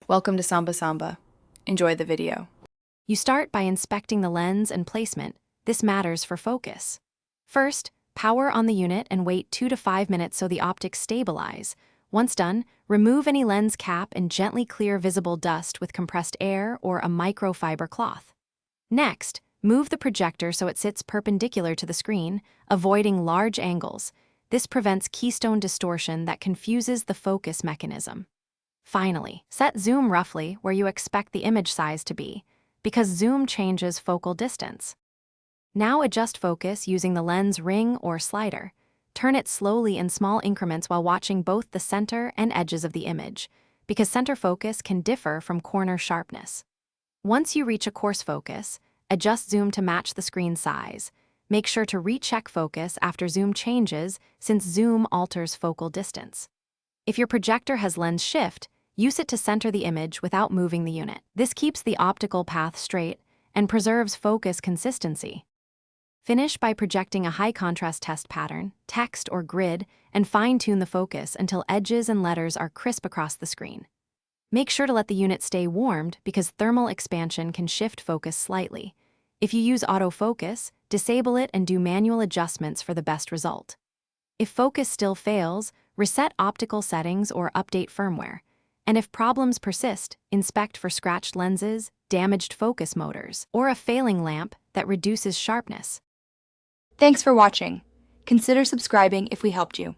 Welcome to Samba Samba. Enjoy the video. You start by inspecting the lens and placement. This matters for focus. First, power on the unit and wait 2 to 5 minutes so the optics stabilize. Once done, remove any lens cap and gently clear visible dust with compressed air or a microfiber cloth. Next, move the projector so it sits perpendicular to the screen, avoiding large angles. This prevents keystone distortion that confuses the focus mechanism. Finally, set zoom roughly where you expect the image size to be, because zoom changes focal distance. Now adjust focus using the lens ring or slider. Turn it slowly in small increments while watching both the center and edges of the image, because center focus can differ from corner sharpness. Once you reach a coarse focus, adjust zoom to match the screen size. Make sure to recheck focus after zoom changes, since zoom alters focal distance. If your projector has lens shift, use it to center the image without moving the unit. This keeps the optical path straight and preserves focus consistency. Finish by projecting a high-contrast test pattern, text, or grid, and fine-tune the focus until edges and letters are crisp across the screen. Make sure to let the unit stay warmed because thermal expansion can shift focus slightly. If you use autofocus, disable it and do manual adjustments for the best result. If focus still fails, reset optical settings or update firmware. And if problems persist, inspect for scratched lenses, damaged focus motors, or a failing lamp that reduces sharpness. Thanks for watching. Consider subscribing if we helped you.